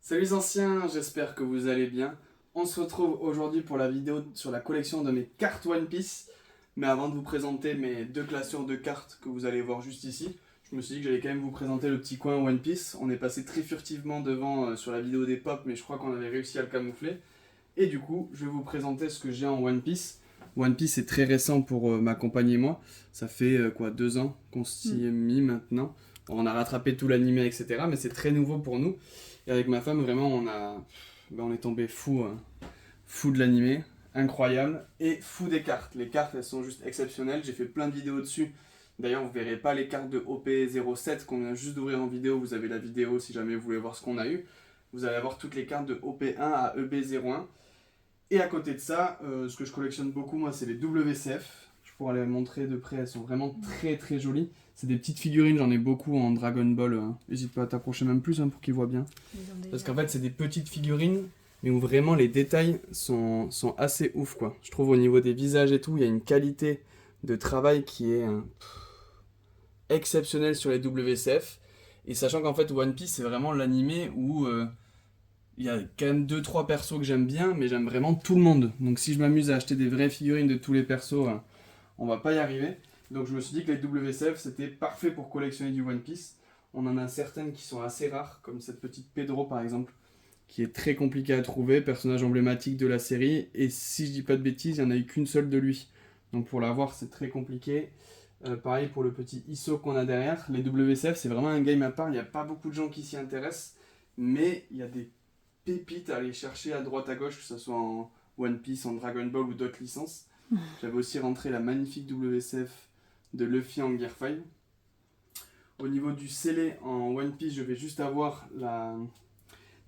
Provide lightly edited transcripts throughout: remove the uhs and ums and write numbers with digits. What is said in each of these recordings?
Salut les anciens, j'espère que vous allez bien. On se retrouve aujourd'hui pour la vidéo sur la collection de mes cartes One Piece. Mais avant de vous présenter mes deux classeurs de cartes que vous allez voir juste ici, je me suis dit que j'allais quand même vous présenter le petit coin One Piece. On est passé très furtivement devant sur la vidéo des pop, mais je crois qu'on avait réussi à le camoufler. Et du coup, je vais vous présenter ce que j'ai en One Piece. One Piece est très récent pour m'accompagner moi. Ça fait 2 ans qu'on s'y est mis maintenant. On a rattrapé tout l'anime, etc. Mais c'est très nouveau pour nous. Et avec ma femme, vraiment, on est tombé fou de l'animé, incroyable, et fou des cartes. Les cartes, elles sont juste exceptionnelles. J'ai fait plein de vidéos dessus. D'ailleurs, vous verrez pas les cartes de OP07 qu'on vient juste d'ouvrir en vidéo. Vous avez la vidéo si jamais vous voulez voir ce qu'on a eu. Vous allez avoir toutes les cartes de OP1 à EB01. Et à côté de ça, ce que je collectionne beaucoup, moi, c'est les WCF. Je pourrais les montrer de près, elles sont vraiment très très jolies. C'est des petites figurines, j'en ai beaucoup en Dragon Ball. N'hésite pas à t'approcher même plus pour qu'ils voient bien. Parce qu'en fait, c'est des petites figurines, mais où vraiment les détails sont assez ouf, quoi. Je trouve au niveau des visages et tout, il y a une qualité de travail qui est exceptionnelle sur les WCF. Et sachant qu'en fait, One Piece, c'est vraiment l'animé où il y a quand même 2-3 persos que j'aime bien, mais j'aime vraiment tout le monde. Donc si je m'amuse à acheter des vraies figurines de tous les persos, on va pas y arriver. Donc je me suis dit que les WCF c'était parfait pour collectionner du One Piece. On en a certaines qui sont assez rares, comme cette petite Pedro par exemple, qui est très compliquée à trouver, personnage emblématique de la série. Et si je dis pas de bêtises, il n'y en a eu qu'une seule de lui. Donc pour l'avoir c'est très compliqué. Pareil pour le petit ISO qu'on a derrière. Les WCF c'est vraiment un game à part, il n'y a pas beaucoup de gens qui s'y intéressent. Mais il y a des pépites à aller chercher à droite à gauche, que ce soit en One Piece, en Dragon Ball ou d'autres licences. J'avais aussi rentré la magnifique WCF de Luffy en Gear 5. Au niveau du scellé en One Piece, je vais juste avoir la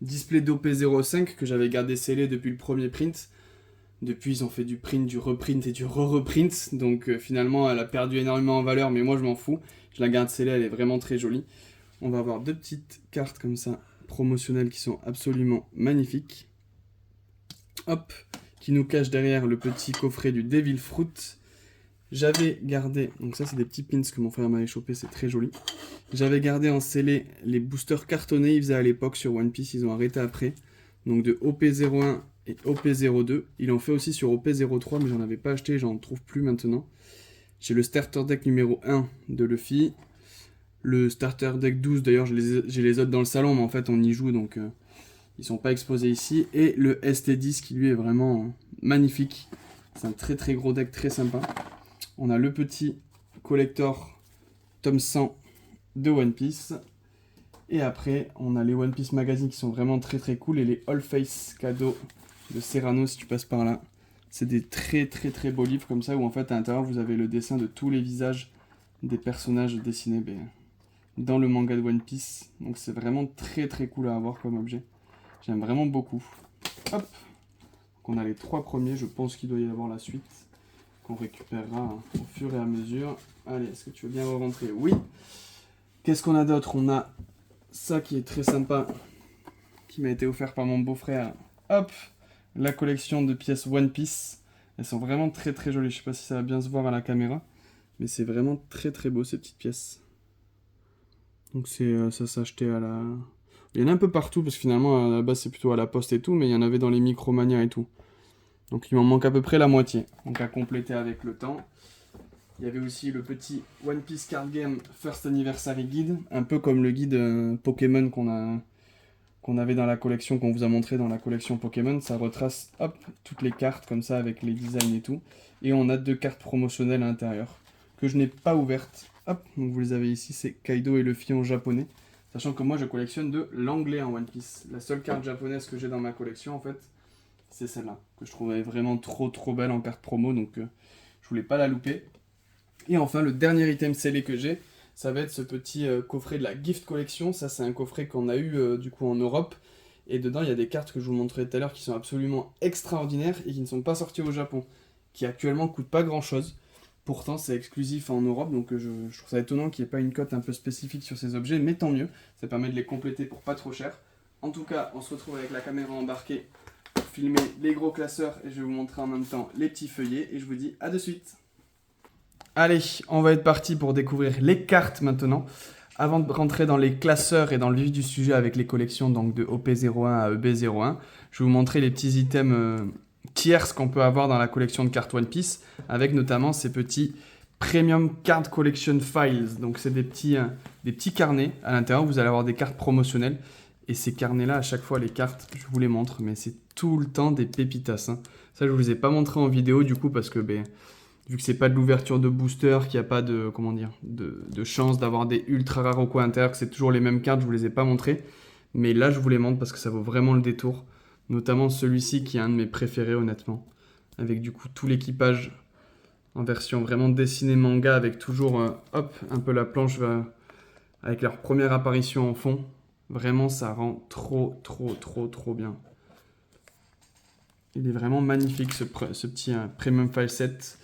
display d'OP05 que j'avais gardé scellé depuis le premier print. Depuis, ils ont fait du print, du reprint et du re-reprint. Donc finalement, elle a perdu énormément en valeur, mais moi je m'en fous. Je la garde scellée, elle est vraiment très jolie. On va avoir deux petites cartes comme ça, promotionnelles, qui sont absolument magnifiques. Hop, qui nous cache derrière le petit coffret du Devil Fruit. J'avais gardé, donc ça c'est des petits pins que mon frère m'avait chopé, c'est très joli. J'avais gardé en scellé les boosters cartonnés, ils faisaient à l'époque sur One Piece, ils ont arrêté après. Donc de OP01 et OP02. Ils l'ont fait aussi sur OP03, mais j'en avais pas acheté, j'en trouve plus maintenant. J'ai le starter deck numéro 1 de Luffy. Le starter deck 12, d'ailleurs j'ai les autres dans le salon, mais en fait on y joue, donc ils sont pas exposés ici. Et le ST10 qui lui est vraiment magnifique. C'est un très très gros deck, très sympa. On a le petit collector tome 100 de One Piece. Et après, on a les One Piece Magazine qui sont vraiment très très cool. Et les All Face cadeaux de Serrano si tu passes par là. C'est des très très très beaux livres comme ça où en fait à l'intérieur vous avez le dessin de tous les visages des personnages dessinés dans le manga de One Piece. Donc c'est vraiment très très cool à avoir comme objet. J'aime vraiment beaucoup. Hop. Donc on a les 3 premiers, je pense qu'il doit y avoir la suite qu'on récupérera au fur et à mesure. Allez, est-ce que tu veux bien re-rentrer? Oui. Qu'est-ce qu'on a d'autre? On a ça qui est très sympa, qui m'a été offert par mon beau-frère. Hop, la collection de pièces One Piece. Elles sont vraiment très très jolies. Je sais pas si ça va bien se voir à la caméra, mais c'est vraiment très très beau ces petites pièces. Donc ça s'achetait à la... Il y en a un peu partout, parce que finalement à la base c'est plutôt à la poste et tout, mais il y en avait dans les Micromania et tout. Donc il m'en manque à peu près la moitié, donc à compléter avec le temps. Il y avait aussi le petit One Piece Card Game First Anniversary Guide, un peu comme le guide Pokémon qu'on avait dans la collection, qu'on vous a montré dans la collection Pokémon. Ça retrace toutes les cartes comme ça avec les designs et tout. Et on a 2 cartes promotionnelles à l'intérieur, que je n'ai pas ouvertes. Hop, donc vous les avez ici, c'est Kaido et Luffy en japonais. Sachant que moi je collectionne de l'anglais en One Piece. La seule carte japonaise que j'ai dans ma collection en fait, c'est celle-là, que je trouvais vraiment trop belle en carte promo, donc je voulais pas la louper. Et enfin, le dernier item scellé que j'ai, ça va être ce petit coffret de la Gift Collection. Ça, c'est un coffret qu'on a eu du coup en Europe. Et dedans, il y a des cartes que je vous montrais tout à l'heure qui sont absolument extraordinaires et qui ne sont pas sorties au Japon, qui actuellement coûtent pas grand-chose. Pourtant, c'est exclusif en Europe, donc je trouve ça étonnant qu'il n'y ait pas une cote un peu spécifique sur ces objets, mais tant mieux. Ça permet de les compléter pour pas trop cher. En tout cas, on se retrouve avec la caméra embarquée filmer les gros classeurs et je vais vous montrer en même temps les petits feuillets et je vous dis à de suite. Allez, on va être parti pour découvrir les cartes maintenant. avant de rentrer dans les classeurs et dans le vif du sujet avec les collections donc de OP01 à EB01, je vais vous montrer les petits items tierces qu'on peut avoir dans la collection de cartes One Piece, avec notamment ces petits Premium Card Collection Files. Donc c'est des petits carnets à l'intérieur où vous allez avoir des cartes promotionnelles. Et ces carnets-là, à chaque fois, les cartes, je vous les montre, mais c'est tout le temps des pépitas. Hein. Ça, je ne vous les ai pas montré en vidéo, du coup, parce que vu que c'est pas de l'ouverture de booster, qu'il n'y a pas de, comment dire, de chance d'avoir des ultra rares au coin intérieur, que c'est toujours les mêmes cartes, je ne vous les ai pas montrées. Mais là, je vous les montre parce que ça vaut vraiment le détour. Notamment celui-ci qui est un de mes préférés, honnêtement. Avec du coup tout l'équipage en version vraiment dessinée manga, avec toujours, un peu la planche avec leur première apparition en fond. Vraiment, ça rend trop bien. Il est vraiment magnifique, ce petit Premium File Set.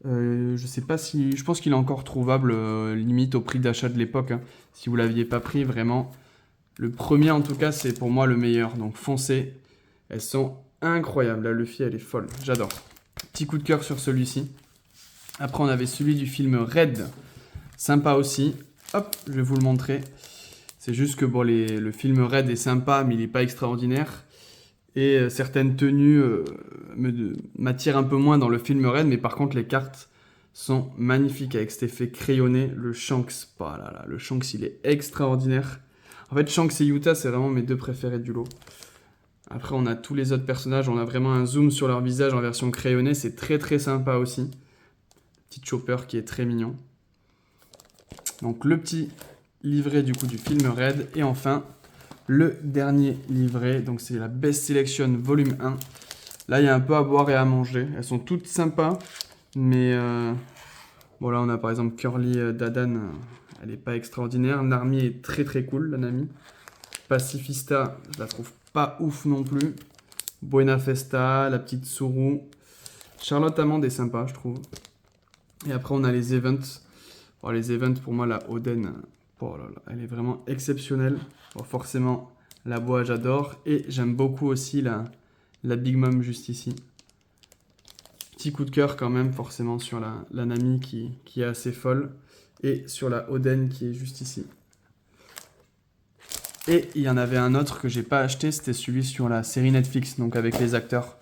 Je sais pas si... Je pense qu'il est encore trouvable, limite au prix d'achat de l'époque. Hein. Si vous l'aviez pas pris, vraiment. Le premier, en tout cas, c'est pour moi le meilleur. Donc, foncez. Elles sont incroyables. La Luffy, elle est folle. J'adore. Petit coup de cœur sur celui-ci. Après, on avait celui du film Red. Sympa aussi. Hop, je vais vous le montrer. C'est juste que bon, le film Red est sympa, mais il n'est pas extraordinaire. Et certaines tenues m'attirent un peu moins dans le film Red, mais par contre, les cartes sont magnifiques avec cet effet crayonné. Le Shanks, le Shanks, il est extraordinaire. En fait, Shanks et Yuta, c'est vraiment mes deux préférés du lot. Après, on a tous les autres personnages. On a vraiment un zoom sur leur visage en version crayonnée. C'est très sympa aussi. Petit Chopper qui est très mignon. Donc, le petit livret du coup du film Red. Et enfin, le dernier livret. Donc, c'est la Best Selection volume 1. Là, il y a un peu à boire et à manger. Elles sont toutes sympas. Mais bon, là, on a par exemple Curly Dadan. Elle n'est pas extraordinaire. Narmi est très cool, la Nami. Pacifista, je la trouve pas ouf non plus. Buena Festa, la petite Tsuru. Charlotte Amande est sympa, je trouve. Et après, on a les events. Bon, les events, pour moi, la Oden, oh là là, elle est vraiment exceptionnelle. Bon, forcément, la bois, j'adore. Et j'aime beaucoup aussi la Big Mom juste ici. Petit coup de cœur quand même, forcément, sur la Nami qui est assez folle. Et sur la Oden qui est juste ici. Et il y en avait un autre que j'ai pas acheté, c'était celui sur la série Netflix, donc avec les acteurs,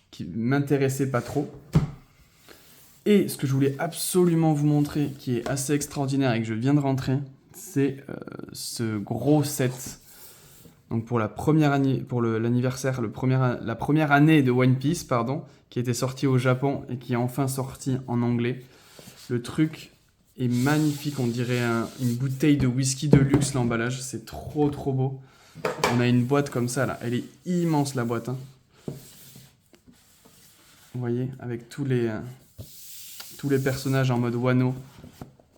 qui m'intéressait pas trop. Et ce que je voulais absolument vous montrer, qui est assez extraordinaire et que je viens de rentrer, c'est ce gros set. Donc pour la première année, pour l'anniversaire, la première année de One Piece, pardon, qui était sorti au Japon et qui est enfin sorti en anglais. Le truc est magnifique, on dirait une bouteille de whisky de luxe, l'emballage, c'est trop beau. On a une boîte comme ça là, elle est immense la boîte. Hein. Vous voyez, avec tous les personnages en mode Wano.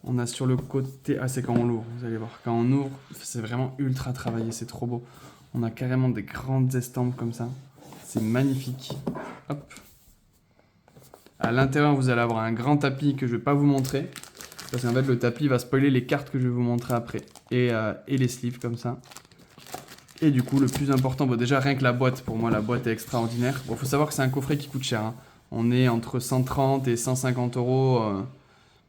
On a sur le côté, c'est quand on l'ouvre, vous allez voir, quand on ouvre, c'est vraiment ultra travaillé, c'est trop beau. On a carrément des grandes estampes comme ça, c'est magnifique. Hop. À l'intérieur, vous allez avoir un grand tapis que je vais pas vous montrer. Parce qu'en fait, le tapis va spoiler les cartes que je vais vous montrer après. Et les sleeves comme ça. Et du coup, le plus important, bon, déjà rien que la boîte, pour moi, la boîte est extraordinaire. Bon, faut savoir que c'est un coffret qui coûte cher. Hein. On est entre 130 et 150 euros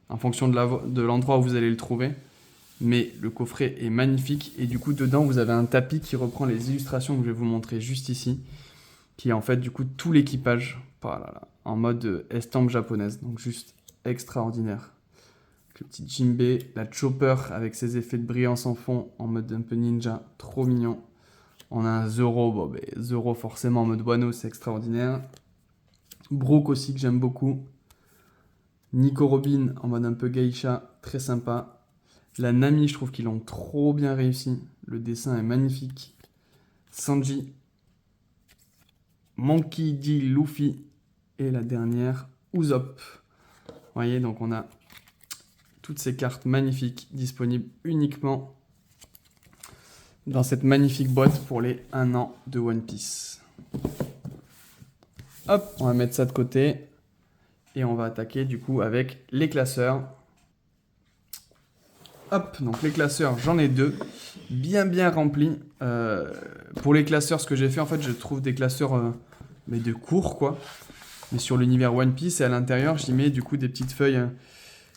en fonction de l'endroit où vous allez le trouver. Mais le coffret est magnifique. Et du coup, dedans, vous avez un tapis qui reprend les illustrations que je vais vous montrer juste ici. Qui est en fait, du coup, tout l'équipage. En mode estampe japonaise. Donc, juste extraordinaire. Le petit Jinbe, la Chopper avec ses effets de brillance en fond en mode un peu ninja, trop mignon. On a un Zoro, Zoro forcément en mode Wano, c'est extraordinaire. Brook aussi que j'aime beaucoup. Nico Robin en mode un peu geisha, très sympa. La Nami, je trouve qu'ils l'ont trop bien réussi. Le dessin est magnifique. Sanji. Monkey D. Luffy. Et la dernière, Usopp. Vous voyez, donc on a toutes ces cartes magnifiques disponibles uniquement dans cette magnifique boîte pour les 1 an de One Piece. Hop, on va mettre ça de côté et on va attaquer du coup avec les classeurs. Hop, donc les classeurs, j'en ai 2, bien remplis. Pour les classeurs, ce que j'ai fait, en fait, je trouve des classeurs de cours, quoi. Mais sur l'univers One Piece, et à l'intérieur, j'y mets du coup des petites feuilles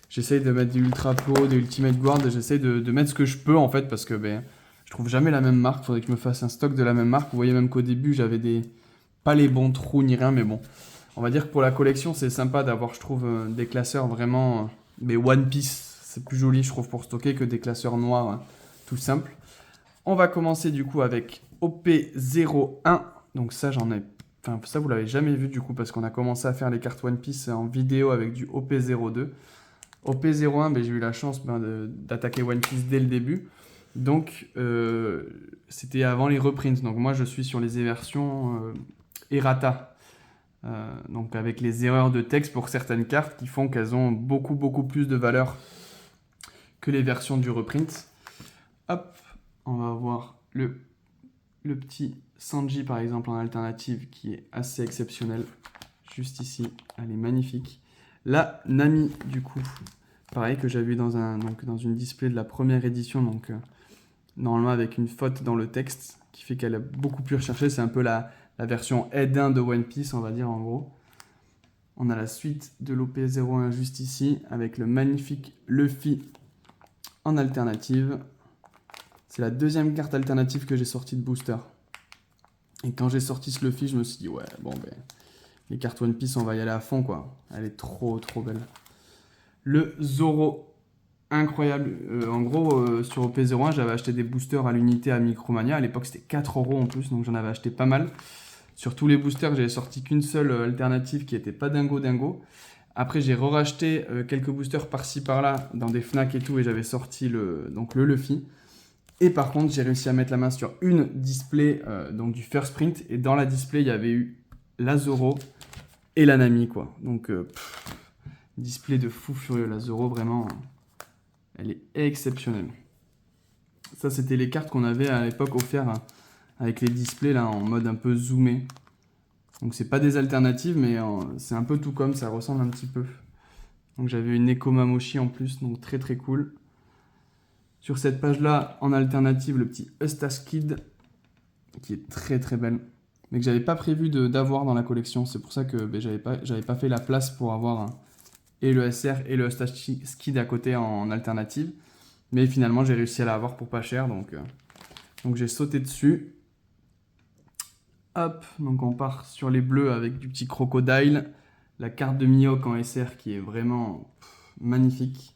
J'essaye de mettre des Ultra Pro, des Ultimate Guard, j'essaye de mettre ce que je peux en fait parce que ben, je trouve jamais la même marque. Faudrait que je me fasse un stock de la même marque. Vous voyez même qu'au début j'avais pas les bons trous ni rien, mais bon. On va dire que pour la collection c'est sympa d'avoir, je trouve, des classeurs vraiment... mais One Piece, c'est plus joli je trouve pour stocker que des classeurs noirs, hein, tout simple. On va commencer du coup avec OP01. Donc ça j'en ai... Enfin ça vous l'avez jamais vu du coup parce qu'on a commencé à faire les cartes One Piece en vidéo avec du OP02. OP01, ben, j'ai eu la chance d'attaquer One Piece dès le début. Donc c'était avant les reprints. Donc moi je suis sur les versions errata. Donc avec les erreurs de texte pour certaines cartes qui font qu'elles ont beaucoup plus de valeur que les versions du reprint. Hop, on va voir le petit Sanji par exemple en alternative qui est assez exceptionnel. Juste ici, elle est magnifique. La Nami du coup, pareil que j'avais vu dans une display de la première édition, donc normalement avec une faute dans le texte qui fait qu'elle a beaucoup plus recherché. C'est un peu la version Aide 1 de One Piece, on va dire en gros. On a la suite de l'OP01 juste ici avec le magnifique Luffy en alternative. C'est la deuxième carte alternative que j'ai sortie de booster. Et quand j'ai sorti ce Luffy, je me suis dit ouais bon ben les cartes One Piece on va y aller à fond quoi. Elle est trop belle. Le Zoro, incroyable. En gros, sur OP01, j'avais acheté des boosters à l'unité à Micromania. À l'époque, c'était 4 € en plus, donc j'en avais acheté pas mal. Sur tous les boosters, j'avais sorti qu'une seule alternative qui était pas dingo. Après, j'ai racheté quelques boosters par-ci par-là dans des Fnac et tout, et j'avais sorti le Luffy. Et par contre, j'ai réussi à mettre la main sur une display donc du First Print. Et dans la display, il y avait eu la Zoro et la Nami, quoi. Donc, display de fou furieux. La Zoro, vraiment, elle est exceptionnelle. Ça, c'était les cartes qu'on avait à l'époque offertes avec les displays là, en mode un peu zoomé. Donc, c'est pas des alternatives, mais c'est un peu tout comme, ça ressemble un petit peu. Donc, j'avais une Nekomamushi en plus, donc très cool. Sur cette page-là, en alternative, le petit Eustace Kid, qui est très belle, mais que j'avais pas prévu d'avoir dans la collection. C'est pour ça que j'avais pas fait la place pour avoir et le SR et le Eustace Kid à côté en alternative. Mais finalement, j'ai réussi à l'avoir pour pas cher, donc j'ai sauté dessus. Hop, donc on part sur les bleus avec du petit Crocodile, la carte de Mihawk en SR qui est vraiment magnifique.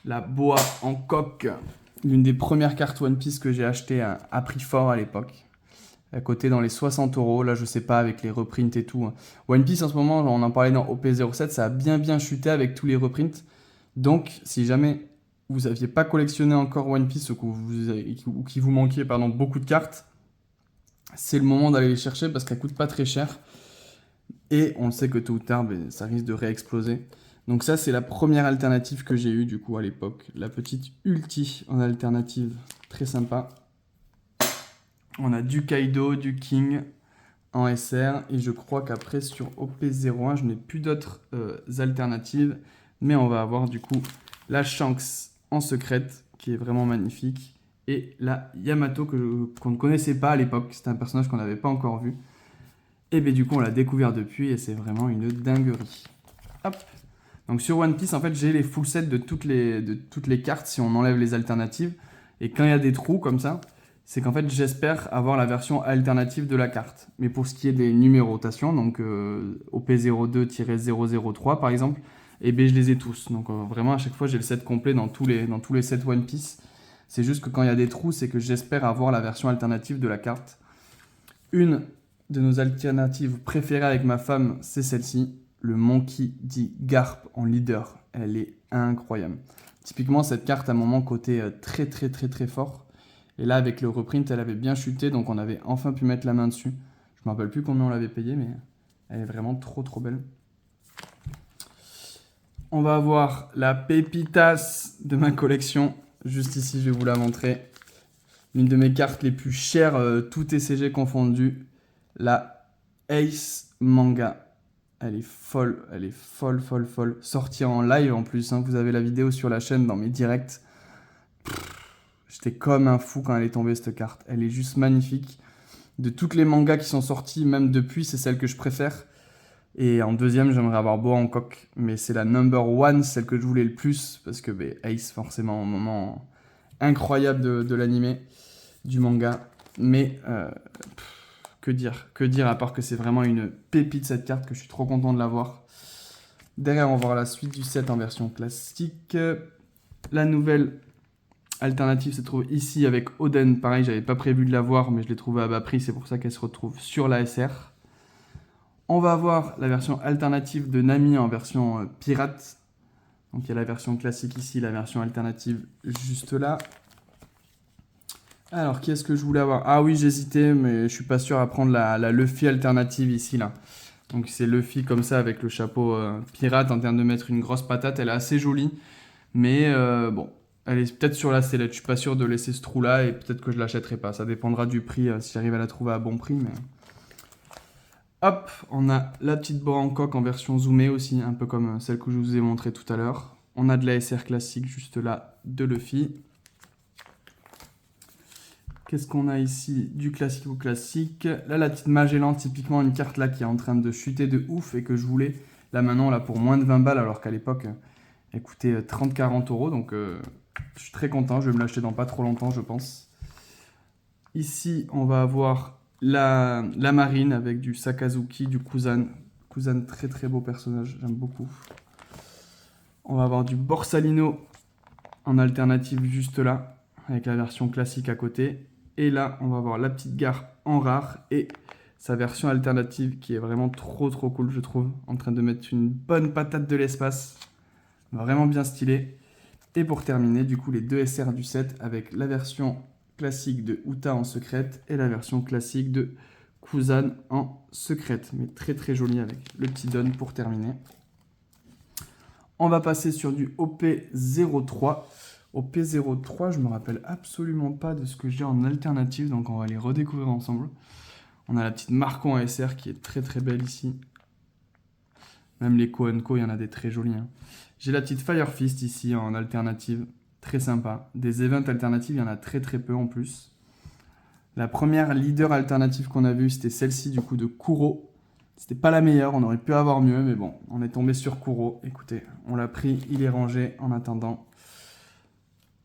La boa en coque, l'une des premières cartes One Piece que j'ai acheté à prix fort à l'époque. À côté dans les 60 €, là je sais pas avec les reprints et tout. One Piece en ce moment, on en parlait dans OP07, ça a bien chuté avec tous les reprints. Donc si jamais vous n'aviez pas collectionné encore One Piece ou qu'il vous manquiez beaucoup de cartes, c'est le moment d'aller les chercher parce qu'elles coûtent pas très cher. Et on le sait que tôt ou tard, ça risque de réexploser. Donc ça, c'est la première alternative que j'ai eue du coup à l'époque. La petite Ulti en alternative, très sympa. On a du Kaido, du King en SR. Et je crois qu'après sur OP01, je n'ai plus d'autres alternatives. Mais on va avoir du coup la Shanks en secrète, qui est vraiment magnifique. Et la Yamato qu'on ne connaissait pas à l'époque. C'était un personnage qu'on n'avait pas encore vu. Et bien du coup, on l'a découvert depuis et c'est vraiment une dinguerie. Hop. Donc sur One Piece, en fait, j'ai les full sets de toutes les cartes si on enlève les alternatives. Et quand il y a des trous comme ça, c'est qu'en fait, j'espère avoir la version alternative de la carte. Mais pour ce qui est des numérotations, donc OP02-003 par exemple, et bien je les ai tous. Donc vraiment, à chaque fois, j'ai le set complet dans tous les sets One Piece. C'est juste que quand il y a des trous, c'est que j'espère avoir la version alternative de la carte. Une de nos alternatives préférées avec ma femme, c'est celle-ci. Le Monkey D. Garp en leader. Elle est incroyable. Typiquement, cette carte a un moment côté très fort. Et là, avec le reprint, elle avait bien chuté, donc on avait enfin pu mettre la main dessus. Je ne me rappelle plus combien on l'avait payé, mais elle est vraiment trop belle. On va avoir la pépitas de ma collection. Juste ici, je vais vous la montrer. L'une de mes cartes les plus chères, tout TCG confondu. La Ace Manga. Elle est folle. Sortie en live en plus. Hein. Vous avez la vidéo sur la chaîne dans mes directs. J'étais comme un fou quand elle est tombée cette carte. Elle est juste magnifique. De toutes les mangas qui sont sortis, même depuis, c'est celle que je préfère. Et en deuxième, j'aimerais avoir Boa Hancock, mais c'est la number one, celle que je voulais le plus, parce que Ace, forcément, un moment incroyable de l'anime, du manga. Mais que dire, à part que c'est vraiment une pépite cette carte, que je suis trop content de l'avoir. Derrière, on va voir la suite du set en version classique. La nouvelle alternative se trouve ici avec Oden. Pareil, j'avais pas prévu de l'avoir, mais je l'ai trouvé à bas prix, c'est pour ça qu'elle se retrouve sur la SR. On va avoir la version alternative de Nami en version pirate. Donc il y a la version classique ici, la version alternative juste là. Alors, qui est-ce que je voulais avoir? Ah oui, j'hésitais, mais je suis pas sûr à prendre la Luffy alternative ici, là. Donc c'est Luffy comme ça avec le chapeau pirate en termes de mettre une grosse patate. Elle est assez jolie, mais bon, elle est peut-être sur la sellette. Je suis pas sûr de laisser ce trou là et peut-être que je l'achèterai pas. Ça dépendra du prix si j'arrive à la trouver à bon prix. Mais hop, on a la petite Boa Hancock en version zoomée aussi, un peu comme celle que je vous ai montré tout à l'heure. On a de la SR classique juste là de Luffy. Qu'est-ce qu'on a ici? Du classique au classique. Là, la petite Magellan, typiquement une carte là qui est en train de chuter de ouf et que je voulais. Là maintenant, là pour moins de 20 balles, alors qu'à l'époque, elle coûtait 30-40 euros. Donc je suis très content, je vais me l'acheter dans pas trop longtemps, je pense. Ici, on va avoir la marine avec du Sakazuki, du Kuzan. Kuzan, très très beau personnage, j'aime beaucoup. On va avoir du Borsalino en alternative juste là, avec la version classique à côté. Et là, on va avoir la petite gare en rare et sa version alternative qui est vraiment trop trop cool, je trouve. En train de mettre une bonne patate de l'espace. Vraiment bien stylé. Et pour terminer, du coup, les deux SR du set avec la version classique de Uta en secrète et la version classique de Kuzan en secrète. Mais très très joli avec le petit don pour terminer. On va passer sur du OP03. OP03, je me rappelle absolument pas de ce que j'ai en alternative, donc on va les redécouvrir ensemble. On a la petite Marcon ASR qui est très très belle ici. Même les Co, il y en a des très jolis. Hein. J'ai la petite Fire Fist ici en alternative, très sympa. Des events alternatives, il y en a très très peu en plus. La première leader alternative qu'on a vue, c'était celle-ci du coup de Kuro. C'était pas la meilleure, on aurait pu avoir mieux, mais bon, on est tombé sur Kuro. Écoutez, on l'a pris, il est rangé en attendant.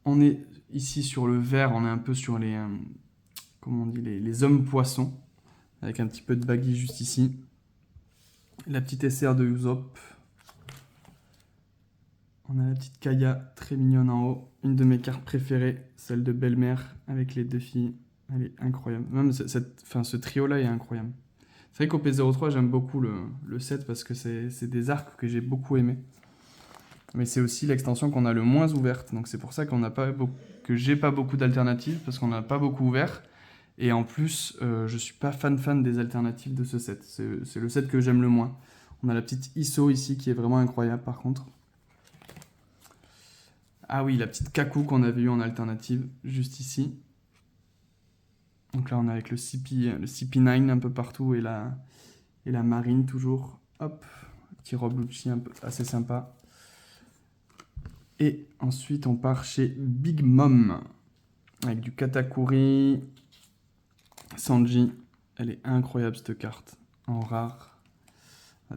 On est ici sur le vert, on est un peu sur les, comment on dit, les hommes poissons, avec un petit peu de baggy juste ici. La petite SR de Usopp. On a la petite Kaya, très mignonne en haut. Une de mes cartes préférées, celle de Belle-Mère, avec les deux filles. Elle est incroyable. Même ce trio-là est incroyable. C'est vrai qu'au P03, j'aime beaucoup le set parce que c'est des arcs que j'ai beaucoup aimés. Mais c'est aussi l'extension qu'on a le moins ouverte. Donc c'est pour ça que j'ai pas beaucoup d'alternatives, parce qu'on n'a pas beaucoup ouvert. Et en plus, je suis pas fan des alternatives de ce set. C'est le set que j'aime le moins. On a la petite ISO ici qui est vraiment incroyable par contre. Ah oui, la petite Kaku qu'on avait eu en alternative, juste ici. Donc là, on est avec le CP9 un peu partout et la marine toujours. Hop, petit Roblucci un peu assez sympa. Et ensuite, on part chez Big Mom avec du Katakuri, Sanji. Elle est incroyable cette carte en rare.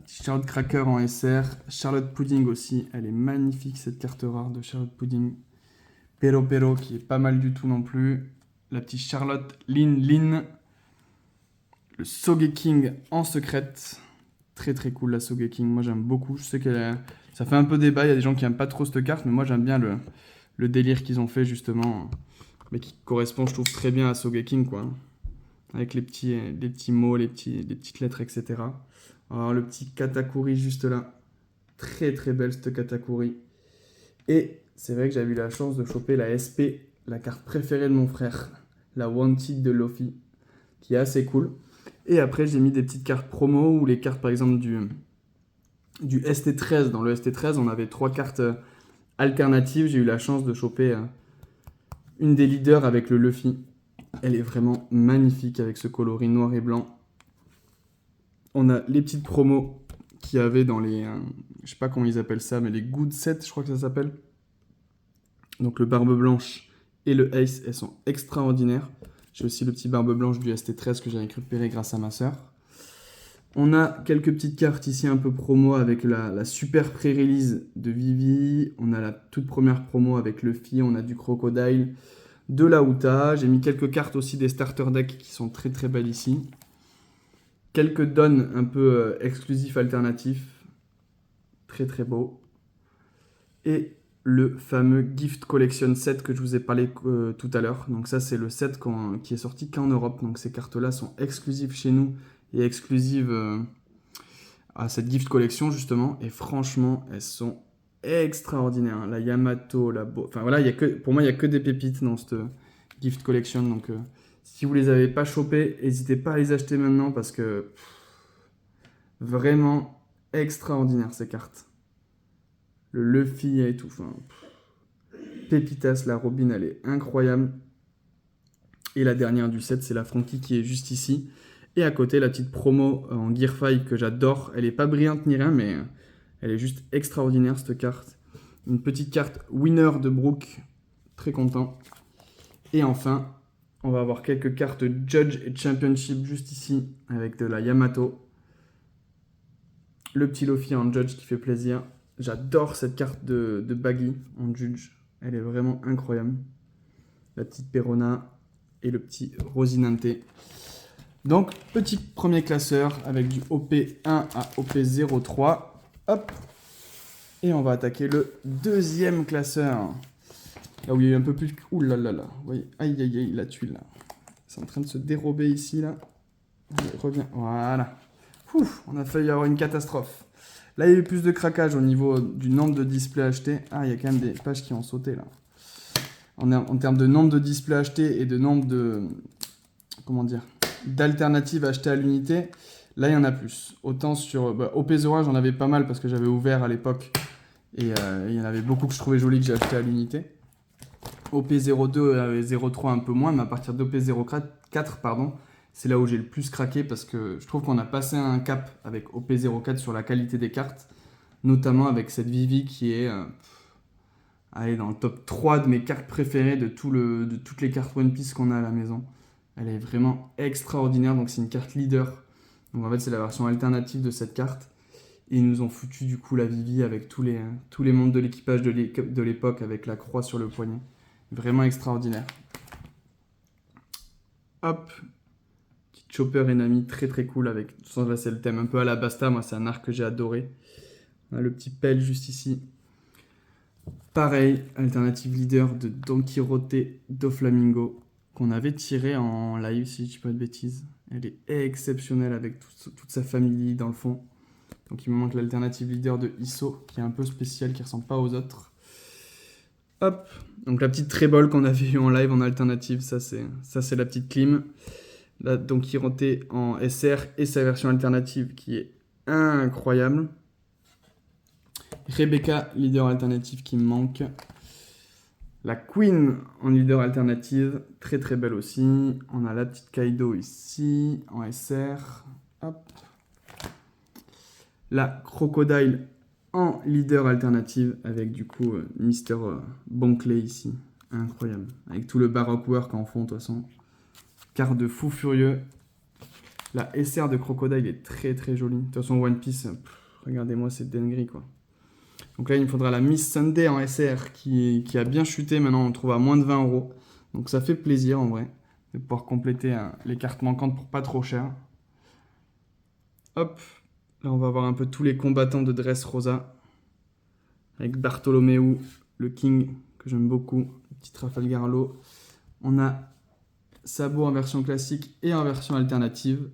Charlotte Cracker en SR. Charlotte Pudding aussi. Elle est magnifique cette carte rare de Charlotte Pudding. Pero qui est pas mal du tout non plus. La petite Charlotte Lin. Le Sogeking en secrète. Très très cool la Sogeking. Moi j'aime beaucoup. Je sais que ça fait un peu débat. Il y a des gens qui aiment pas trop cette carte. Mais moi j'aime bien le délire qu'ils ont fait justement. Mais qui correspond je trouve très bien à Sogeking quoi. Avec les petits mots, les petites lettres, etc. Alors le petit Katakuri juste là. Très très belle cette Katakuri. Et c'est vrai que j'avais eu la chance de choper la SP, la carte préférée de mon frère. La Wanted de Luffy. Qui est assez cool. Et après j'ai mis des petites cartes promo ou les cartes par exemple du ST13. Dans le ST13 on avait 3 cartes alternatives. J'ai eu la chance de choper une des leaders avec le Luffy. Elle est vraiment magnifique avec ce coloris noir et blanc. On a les petites promos qu'il y avait dans les... je sais pas comment ils appellent ça, mais les good sets, je crois que ça s'appelle. Donc le Barbe Blanche et le Ace, elles sont extraordinaires. J'ai aussi le petit Barbe Blanche du ST13 que j'ai récupéré grâce à ma sœur. On a quelques petites cartes ici un peu promo avec la super pré-release de Vivi. On a la toute première promo avec Luffy. On a du Crocodile, de la Uta. J'ai mis quelques cartes aussi des starter decks qui sont très très belles ici. Quelques dons un peu exclusifs alternatifs. Très très beau. Et le fameux Gift Collection set que je vous ai parlé tout à l'heure. Donc ça c'est le set qui est sorti qu'en Europe. Donc ces cartes-là sont exclusives chez nous et exclusives à cette Gift Collection justement. Et franchement, elles sont extraordinaires. La Yamato, enfin voilà, pour moi il n'y a que des pépites dans cette Gift Collection. Donc si vous les avez pas chopées, n'hésitez pas à les acheter maintenant parce que vraiment extraordinaire ces cartes. Le Luffy et tout. Enfin, pépitas, la Robin, elle est incroyable. Et la dernière du set, c'est la Frankie qui est juste ici. Et à côté, la petite promo en Gear 5 que j'adore. Elle n'est pas brillante ni rien, mais elle est juste extraordinaire cette carte. Une petite carte winner de Brook. Très content. Et enfin, on va avoir quelques cartes Judge et Championship juste ici. Avec de la Yamato. Le petit Luffy en Judge qui fait plaisir. J'adore cette carte de Baggy en Judge. Elle est vraiment incroyable. La petite Perona et le petit Rosinante. Donc, petit premier classeur avec du OP1 à OP03. Hop. Et on va attaquer le deuxième classeur. Là où il y a eu un peu plus... Ouh là là là. Vous voyez, aïe aïe aïe, la tuile là. C'est en train de se dérober ici là. Allez, reviens. Voilà. Ouf, on a failli avoir une catastrophe. Là, il y a eu plus de craquage au niveau du nombre de displays achetés. Ah, il y a quand même des pages qui ont sauté là. En termes de nombre de displays achetés et de nombre de... Comment dire, d'alternatives achetées à l'unité, là, il y en a plus. Autant sur OP01, j'en avais pas mal parce que j'avais ouvert à l'époque. Et il y en avait beaucoup que je trouvais jolies que j'ai acheté à l'unité. OP02 et 03 un peu moins, mais à partir d'OP04, pardon, c'est là où j'ai le plus craqué parce que je trouve qu'on a passé un cap avec OP04 sur la qualité des cartes, notamment avec cette Vivi qui est dans le top 3 de mes cartes préférées de toutes les cartes One Piece qu'on a à la maison. Elle est vraiment extraordinaire, donc c'est une carte leader. Donc en fait c'est la version alternative de cette carte. Et ils nous ont foutu du coup la Vivi avec tous les membres de l'équipage de l'époque avec la croix sur le poignet. Vraiment extraordinaire. Hop, Chopper et Nami, très très cool avec. De toute façon, là c'est le thème un peu à la Basta, moi c'est un arc que j'ai adoré. On a le petit Pell juste ici. Pareil, alternative leader de Don Quirote Doflamingo qu'on avait tiré en live si je dis pas de bêtises. Elle est exceptionnelle avec toute sa famille dans le fond. Donc il me manque l'alternative leader de Isso qui est un peu spéciale, qui ressemble pas aux autres. Hop, donc la petite Treble qu'on avait eu en live en alternative, ça c'est la petite Klim. Là, donc il rentait en SR et sa version alternative qui est incroyable. Rebecca, leader alternative qui me manque. La Queen en leader alternative, très très belle aussi. On a la petite Kaido ici en SR. Hop. La Crocodile en leader alternative avec du coup Mister Bankley ici. Incroyable. Avec tout le baroque work en fond de toute façon. Carte de fou furieux. La SR de Crocodile est très très jolie. De toute façon One Piece, regardez-moi cette dinguerie quoi. Donc là il me faudra la Miss Sunday en SR qui a bien chuté. Maintenant on le trouve à moins de 20 €. Donc ça fait plaisir en vrai de pouvoir compléter les cartes manquantes pour pas trop cher. Hop. Là, on va avoir un peu tous les combattants de Dressrosa. Avec Bartholomew, le King, que j'aime beaucoup. Le petit Trafalgar Law. On a Sabo en version classique et en version alternative.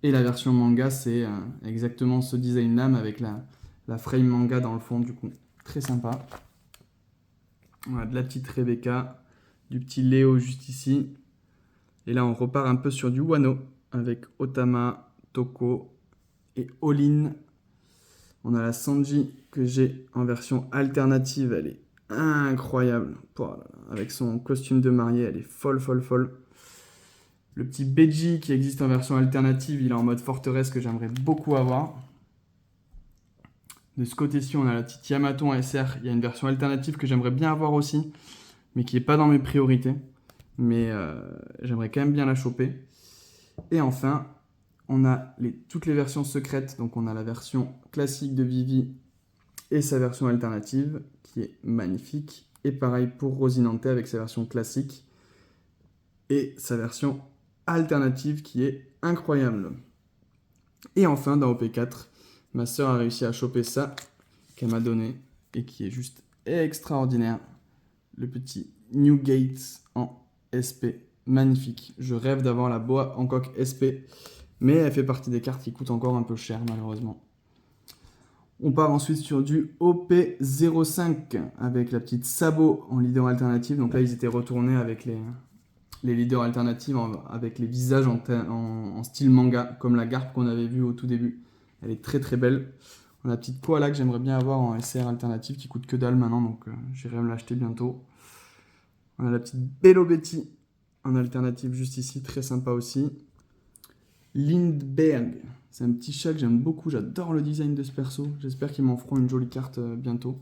Et la version manga, c'est exactement ce design-là, mais avec la frame manga dans le fond, du coup. Très sympa. On a de la petite Rebecca, du petit Léo juste ici. Et là, on repart un peu sur du Wano, avec Otama, Toko et Olin. On a la Sanji que j'ai en version alternative. Elle est incroyable. Avec son costume de mariée, elle est folle, folle, folle. Le petit Beji qui existe en version alternative, il est en mode forteresse que j'aimerais beaucoup avoir. De ce côté-ci, on a la petite Yamato en SR. Il y a une version alternative que j'aimerais bien avoir aussi, mais qui n'est pas dans mes priorités. Mais j'aimerais quand même bien la choper. Et enfin, on a toutes les versions secrètes. Donc on a la version classique de Vivi et sa version alternative qui est magnifique. Et pareil pour Rosinante avec sa version classique et sa version alternative qui est incroyable. Et enfin dans OP4, ma soeur a réussi à choper ça qu'elle m'a donné et qui est juste extraordinaire. Le petit Newgate en SP, magnifique. Je rêve d'avoir la boa en coque SP, mais elle fait partie des cartes qui coûtent encore un peu cher malheureusement. On part ensuite sur du OP05 avec la petite sabot en leader alternative. Donc là ils étaient retournés avec les leaders alternatifs avec les visages en style manga, comme la garpe qu'on avait vue au tout début. Elle est très très belle. On a la petite koala que j'aimerais bien avoir en SR alternative qui coûte que dalle maintenant, donc j'irai me l'acheter bientôt. On a la petite Bello Betty en alternative juste ici, très sympa aussi. Lindbergh, c'est un petit chat que j'aime beaucoup, j'adore le design de ce perso. J'espère qu'ils m'en feront une jolie carte bientôt.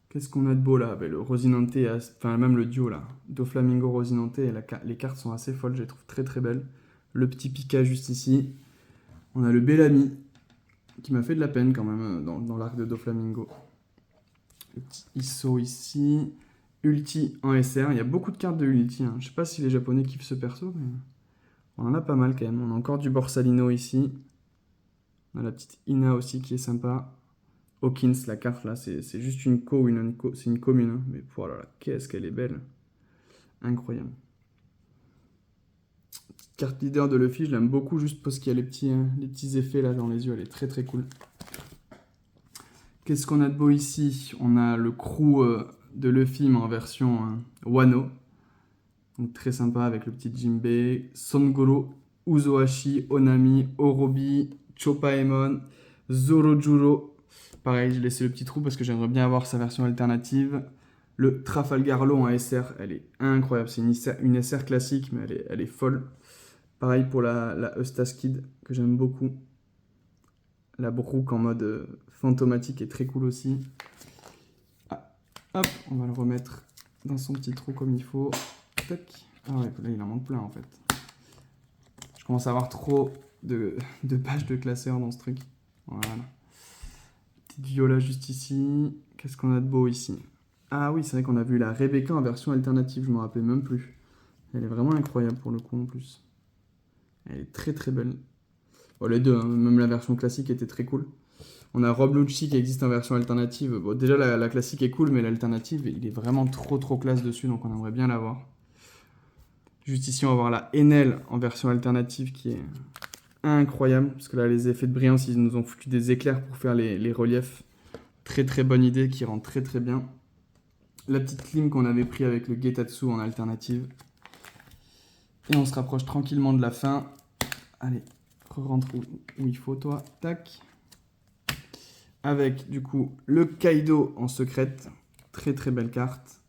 Qu'est-ce qu'on a de beau là? Le Rosinante, enfin même le duo là, Doflamingo Rosinante, les cartes sont assez folles, je les trouve très très belles. Le petit Pika juste ici. On a le Bellamy, qui m'a fait de la peine quand même dans l'arc de Doflamingo. Le petit Isso ici. Ulti en SR, il y a beaucoup de cartes de Ulti. Hein. Je sais pas si les japonais kiffent ce perso, mais on en a pas mal quand même. On a encore du Borsalino ici. On a la petite Ina aussi qui est sympa. Hawkins, la carte là, c'est juste une c'est une commune. Hein. Mais voilà, qu'est-ce qu'elle est belle. Incroyable. Carte leader de Luffy, je l'aime beaucoup juste parce qu'il y a les petits effets là dans les yeux, elle est très très cool. Qu'est-ce qu'on a de beau ici? On a le crew de Luffy mais en version Wano. Donc très sympa avec le petit Jinbei, Songoro, Uzohashi, Onami, Orobi, Chopaemon, Zorojuro. Pareil, j'ai laissé le petit trou parce que j'aimerais bien avoir sa version alternative. Le Trafalgar Law en SR, elle est incroyable. C'est une SR classique, mais elle est folle. Pareil pour la Eustace Kid, que j'aime beaucoup. La Brook en mode fantomatique est très cool aussi. Ah, hop, on va le remettre dans son petit trou comme il faut. Tac. Ah ouais, là il en manque plein en fait. Je commence à avoir trop de pages de classeurs dans ce truc. Voilà. Petite Viola juste ici. Qu'est-ce qu'on a de beau ici? Ah oui, c'est vrai qu'on a vu la Rebecca en version alternative, je me rappelais même plus. Elle est vraiment incroyable pour le coup en plus. Elle est très très belle. Bon, les deux, hein, même la version classique était très cool. On a Rob Lucci qui existe en version alternative. Bon, déjà la classique est cool, mais l'alternative, il est vraiment trop classe dessus, donc on aimerait bien l'avoir. Juste ici, on va voir la Enel en version alternative qui est incroyable. Parce que là, les effets de brillance, ils nous ont foutu des éclairs pour faire les reliefs. Très très bonne idée qui rend très très bien. La petite clim qu'on avait pris avec le Getatsu en alternative. Et on se rapproche tranquillement de la fin. Allez, rentre où il faut toi. Tac. Avec du coup le Kaido en secrète. Très très belle carte.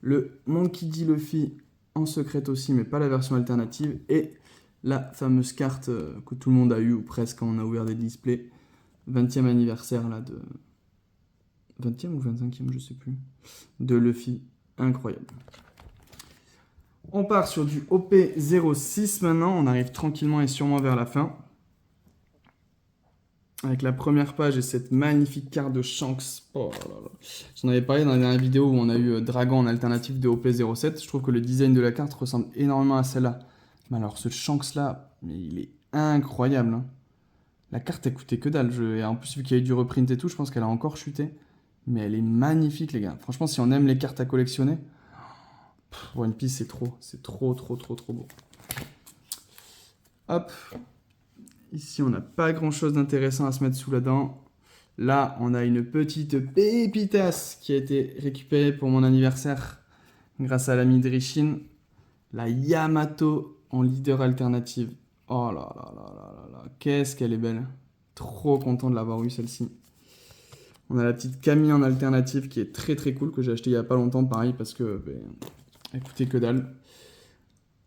Le Monkey D. Luffy en secrète aussi, mais pas la version alternative. Et la fameuse carte que tout le monde a eu, ou presque, quand on a ouvert des displays. 20e anniversaire là de... 20e ou 25e, je sais plus. De Luffy. Incroyable. On part sur du OP06 maintenant. On arrive tranquillement et sûrement vers la fin. Avec la première page et cette magnifique carte de Shanks. Oh là là. J'en avais parlé dans la dernière vidéo où on a eu Dragon en alternative de OP07. Je trouve que le design de la carte ressemble énormément à celle-là. Mais alors ce Shanks là, mais il est incroyable. Hein. La carte elle coûtait que dalle. Et en plus vu qu'il y a eu du reprint et tout, je pense qu'elle a encore chuté. Mais elle est magnifique les gars. Franchement si on aime les cartes à collectionner, One Piece c'est trop. C'est trop beau. Hop. Ici, on n'a pas grand-chose d'intéressant à se mettre sous la dent. Là, on a une petite pépitasse qui a été récupérée pour mon anniversaire grâce à l'ami Drishin. La Yamato en leader alternative. Oh là là là là là là. Qu'est-ce qu'elle est belle. Trop content de l'avoir eu celle-ci. On a la petite Camille en alternative qui est très très cool, que j'ai acheté il n'y a pas longtemps, pareil, parce que elle coûtait que dalle.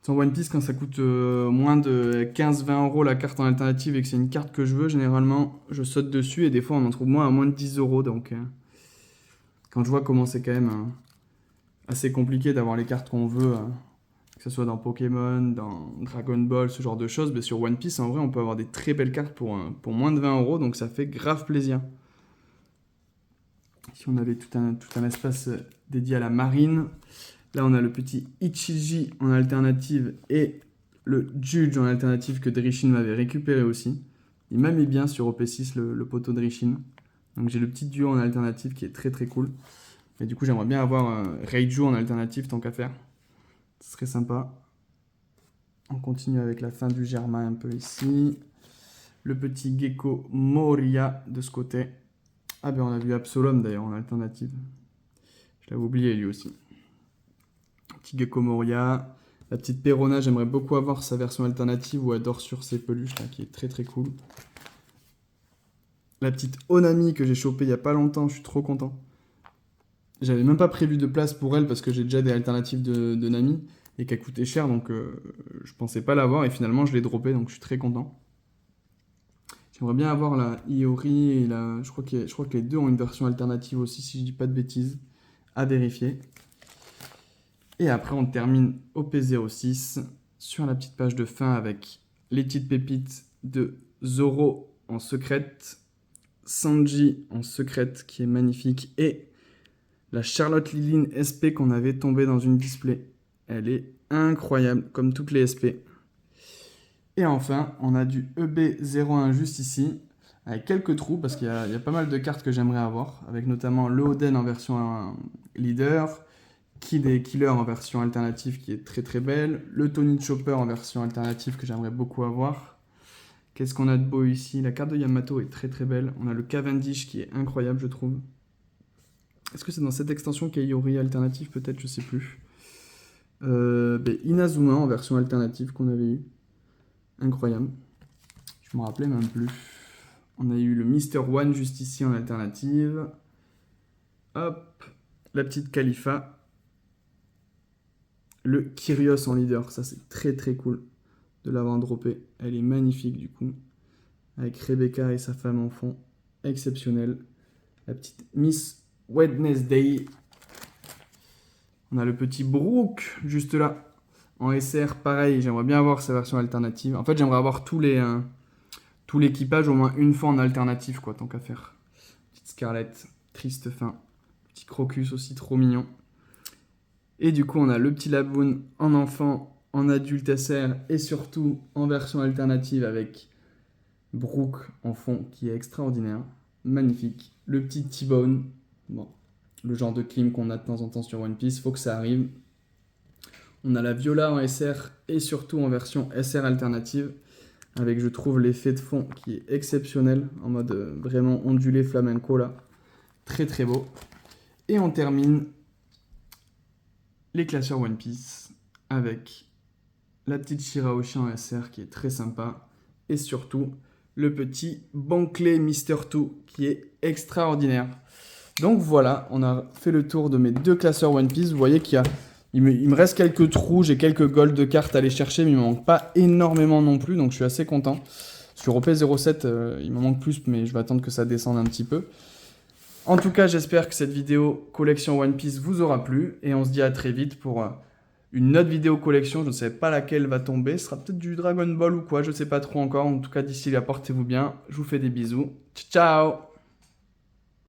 Sans One Piece, quand ça coûte moins de 15-20 euros la carte en alternative et que c'est une carte que je veux, généralement, je saute dessus et des fois, on en trouve moins à moins de 10 euros. Donc, quand je vois comment c'est quand même assez compliqué d'avoir les cartes qu'on veut que ce soit dans Pokémon, dans Dragon Ball, ce genre de choses. Mais sur One Piece, en vrai, on peut avoir des très belles cartes pour moins de 20 €, donc ça fait grave plaisir. Ici, on avait tout un espace dédié à la marine. Là, on a le petit Ichiji en alternative et le Judge en alternative que Drishin m'avait récupéré aussi. Il m'a mis bien sur OP6 le poteau Drishin. Donc j'ai le petit duo en alternative qui est très très cool. Et du coup, j'aimerais bien avoir Reiju en alternative tant qu'à faire. Ce serait sympa. On continue avec la fin du Germain un peu ici. Le petit Gecko Moria de ce côté. Ah ben on a vu Absolom d'ailleurs en alternative. Je l'avais oublié lui aussi. Petit Gecko Moria. La petite Perona, j'aimerais beaucoup avoir sa version alternative où elle dort sur ses peluches, là, qui est très très cool. La petite Onami que j'ai chopée il n'y a pas longtemps, je suis trop content. J'avais même pas prévu de place pour elle parce que j'ai déjà des alternatives de Nami et qu'elle coûtait cher, donc je pensais pas l'avoir et finalement je l'ai droppée, donc je suis très content. J'aimerais bien avoir la Iori et la... Je crois que les deux ont une version alternative aussi, si je dis pas de bêtises, à vérifier. Et après, on termine au P06 sur la petite page de fin avec les petites pépites de Zoro en secrète, Sanji en secrète qui est magnifique et la Charlotte Liline SP qu'on avait tombée dans une display. Elle est incroyable, comme toutes les SP. Et enfin, on a du EB01 juste ici, avec quelques trous, parce qu'il y a pas mal de cartes que j'aimerais avoir, avec notamment le Oden en version leader, Kid et Killer en version alternative qui est très très belle, le Tony Chopper en version alternative que j'aimerais beaucoup avoir. Qu'est-ce qu'on a de beau ici? La carte de Yamato est très très belle. On a le Cavendish qui est incroyable, je trouve. Est-ce que c'est dans cette extension qu'il y a Yori alternative? Peut-être, je sais plus. Inazuma en version alternative qu'on avait eu. Incroyable. Je me rappelais même plus. On a eu le Mister One juste ici en alternative. Hop. La petite Khalifa. Le Kyrios en leader. Ça, c'est très très cool de l'avoir droppé. Elle est magnifique du coup. Avec Rebecca et sa femme en fond. Exceptionnelle. La petite Miss Wednesday. On a le petit Brook juste là. En SR, pareil, j'aimerais bien avoir sa version alternative. En fait, j'aimerais avoir tout l'équipage au moins une fois en alternative, quoi, tant qu'à faire. Petite Scarlett, triste fin. Petit Crocus aussi, trop mignon. Et du coup, on a le petit Laboon en enfant, en adulte SR et surtout en version alternative avec Brook en fond qui est extraordinaire. Magnifique. Le petit T-Bone. Bon, le genre de clim qu'on a de temps en temps sur One Piece, faut que ça arrive. On a la Viola en SR et surtout en version SR alternative avec, je trouve, l'effet de fond qui est exceptionnel en mode vraiment ondulé flamenco là. Très très beau. Et on termine les classeurs One Piece avec la petite Shirahoshi en SR qui est très sympa et surtout le petit Bankley Mr. 2 qui est extraordinaire. Donc voilà, on a fait le tour de mes deux classeurs One Piece. Vous voyez il me reste quelques trous, j'ai quelques gold de cartes à aller chercher, mais il ne me manque pas énormément non plus, donc je suis assez content. Sur OP07, il me manque plus, mais je vais attendre que ça descende un petit peu. En tout cas, j'espère que cette vidéo collection One Piece vous aura plu, et on se dit à très vite pour une autre vidéo collection. Je ne sais pas laquelle va tomber, ce sera peut-être du Dragon Ball ou quoi, je ne sais pas trop encore. En tout cas, d'ici là, portez-vous bien, je vous fais des bisous. Ciao!